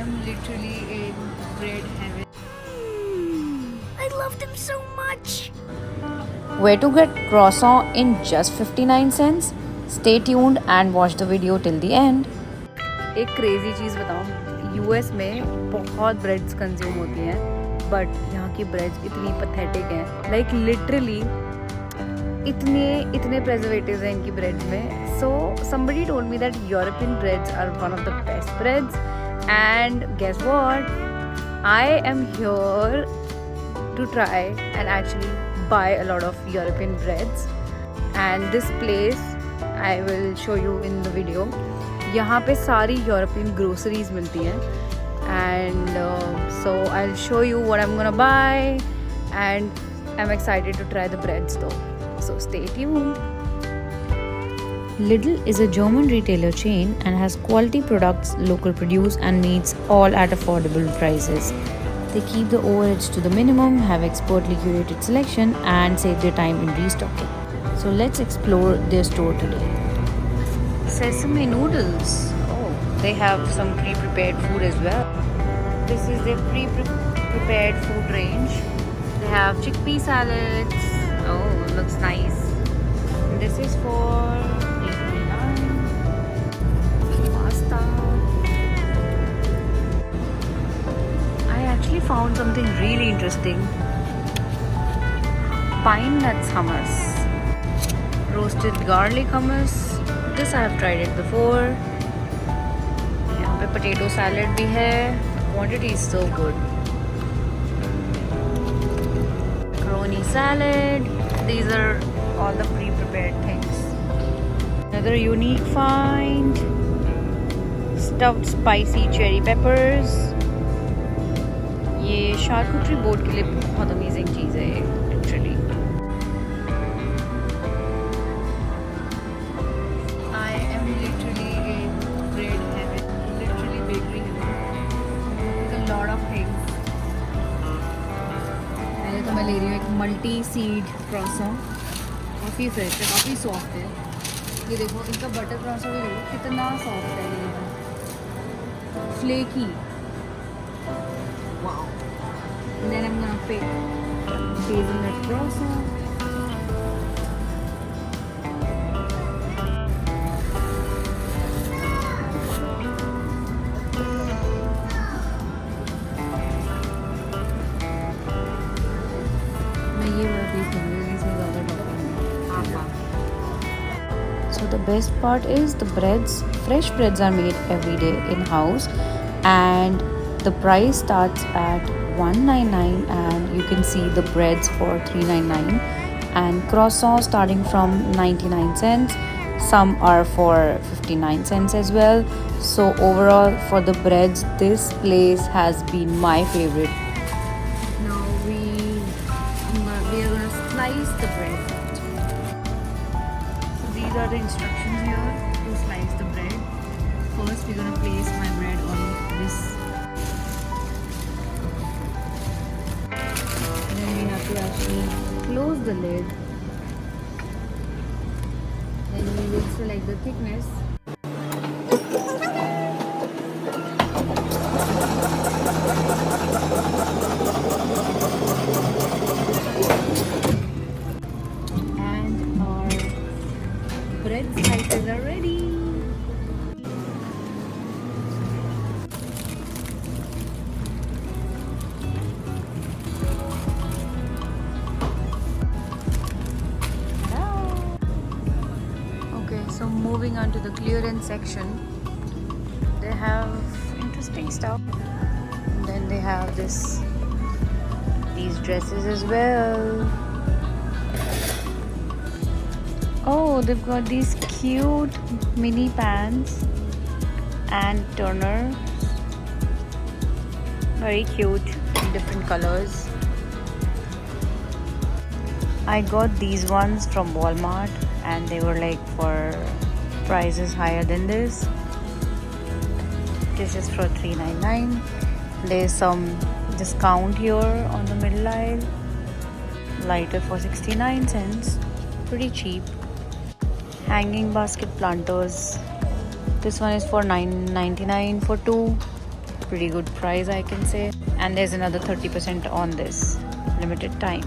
am literally in bread heaven. I love them so much. Where to get croissant in just 59 cents? Stay tuned and watch the video till the end. एक crazy चीज़ बताऊँ, US में बहुत breads consume होती हैं, but यहाँ की breads इतनी pathetic हैं, लाइक लिटरली इतने प्रेजर्वेटिव्स हैं इनकी ब्रेड्स में. सो somebody told me that European breads are one of the best breads, and guess what? I am here to try and actually buy a lot of European breads, and this place I will show you in the video. यहाँ पे सारी European groceries मिलती हैं, and so I will show you what I am gonna buy, and I am excited to try the breads though, so stay tuned. Lidl is a German retailer chain and has quality products, local produce, and meats all at affordable prices. They keep the overheads to the minimum, have expertly curated selection, and save their time in restocking. So let's explore their store today. Sesame noodles. Oh, they have some pre-prepared food as well. This is their pre-prepared food range. They have chickpea salads. Oh, looks nice. This is for pasta. I actually found something really interesting. Pine nuts hummus. Roasted garlic hummus. This I have tried it before. यहाँ पे potato salad भी है. Quantity is so good. Macaroni salad. These are all the pre-prepared things. Another unique find. Stuffed spicy cherry peppers. ये charcuterie board के लिए बहुत amazing चीज़ है ये, literally. I am literally in bread heaven, literally bakery heaven. There's a lot of things. पहले तो मैं ले रही हूँ एक मल्टी सीड croissant. काफ़ी फ्रेश है, काफ़ी सॉफ्ट है. ये देखो, इनका बटर croissant भी देखो कितना सॉफ्ट है. ये देखो, flaky. Wow. And then I'm gonna pick hazelnut croissant. मैं ये वाला पीस लूँगी, इसमें ज़्यादा टॉपिंग है. So the best part is the breads, fresh breads are made every day in-house, and the price starts at $1.99 and you can see the breads for $3.99 and croissants starting from 99 cents. Some are for 59 cents as well. So overall for the breads, this place has been my favorite. Now we are gonna slice the bread. So these are the instructions here to slice the bread. First we're gonna place my bread on this, and then we have to actually close the lid. Then we will select the thickness. And our bread slices are ready. Okay, so moving on to the clearance section, they have interesting stuff. And then they have these dresses as well. Oh, they've got these cute mini pants and turners. Very cute in different colors. I got these ones from Walmart and they were like for prices higher than this. This is for $3.99. There's some discount here on the middle aisle. Lighter for 69 cents. Pretty cheap. Hanging basket planters. This one is for $9.99 for two. pretty good price, I can say. And there's another 30% on this limited time.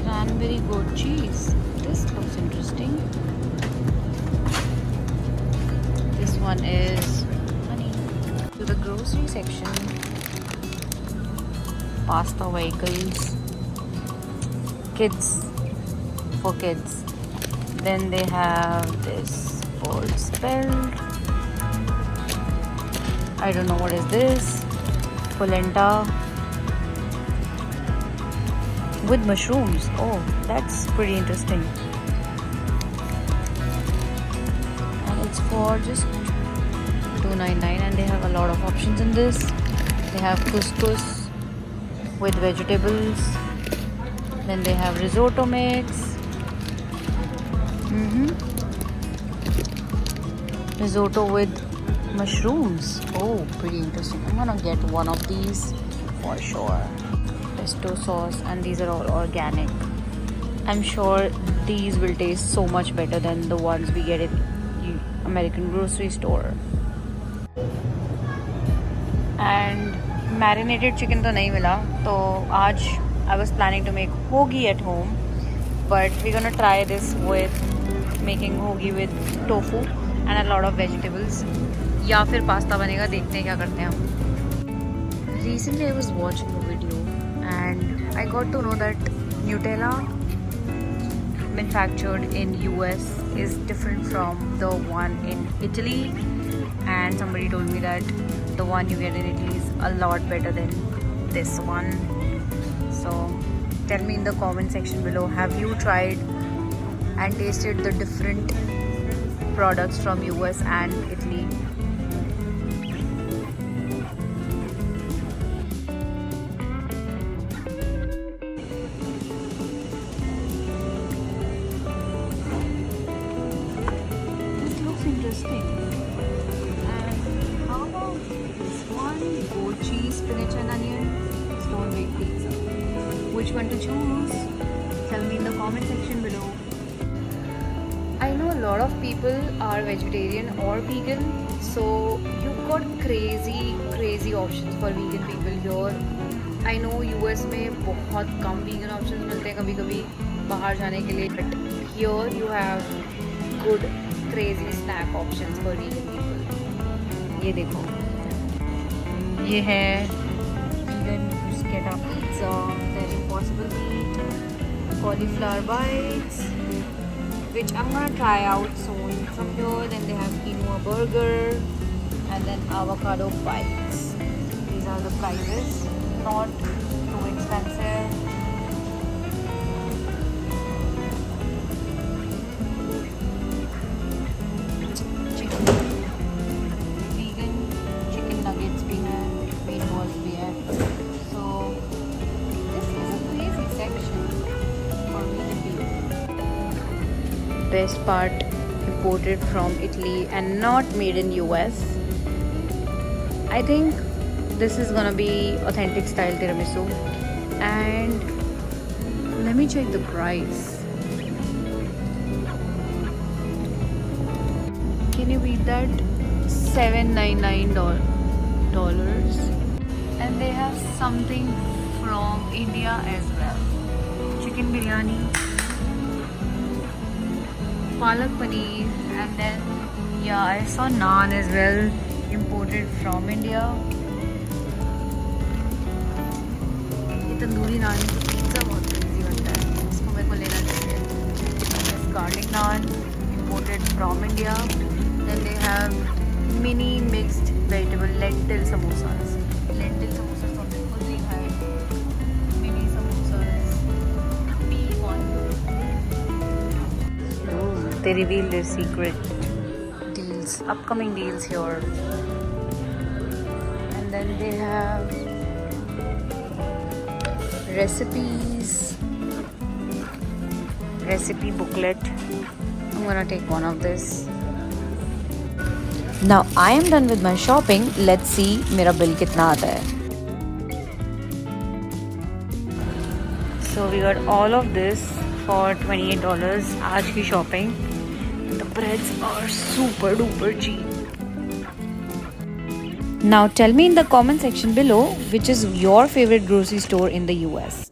Cranberry goat cheese. This looks interesting. This one is honey. To the grocery section. Pasta vehicles. Kids. For kids. Then they have this old spell. I don't know what is this. Polenta with mushrooms. Oh, that's pretty interesting. And it's for just $2.99, and they have a lot of options in this. They have couscous with vegetables. Then they have risotto mix. Risotto with mushrooms. Oh, pretty interesting. I'm gonna get one of these for sure. Pesto sauce, and these are all organic. I'm sure these will taste so much better than the ones we get at American grocery store. And marinated chicken to nahi mila, so aaj I was planning to make hoagie at home, but we're gonna try this with making hoagie with tofu and a lot of vegetables. या फिर pasta बनेगा, देखते हैं क्या करते हैं हम. Recently I was watching a video and I got to know that Nutella manufactured in US is different from the one in Italy, and somebody told me that the one you get in Italy is a lot better than this one. So tell me in the comment section below, have you tried and tasted the different products from US and Italy? This looks interesting. And how about this one? Goat cheese, spinach and onion, stone baked pizza. Which one to choose? Tell me in the comment section below. I know a lot of people are vegetarian or vegan, so you've got crazy options for vegan people here. I know US में बहुत कम vegan options मिलते हैं कभी-कभी बाहर जाने के लिए, but here you have good crazy snack options for vegan people. ये देखो, ये है vegan bruschetta pizza, then Impossible Meat, cauliflower bites, which I'm gonna try out soon. From here, then they have quinoa burger and then avocado bites. These are the prices, not too expensive. Chicken, vegan chicken nuggets भी हैं, meatballs भी हैं. So this is a crazy section for vegan people. Best part, imported from Italy and not made in US. I think this is gonna be authentic style tiramisu. And let me check the price. Can you beat that? $7.99. And they have something from India as well. Chicken biryani, palak paneer, and then yeah, I saw naan as well, imported from India. ये तंदूरी नान pizza बहुत crazy बनता है, इसको मेरे को लेना चाहिए. This garlic naan, imported from India. Then they have mini mixed vegetable lentil samosas. Lentil samosas तो बिल्कुल नहीं खाए. Mini samosas, P1. They reveal their secret deals, upcoming deals here. And then they have recipes, recipe booklet. I'm gonna take one of this. Now I am done with my shopping. Let's see मेरा bill कितना आता है. So we got all of this for $28 आज की shopping. The breads are super duper cheap. Now tell me in the comment section below which is your favorite grocery store in the US.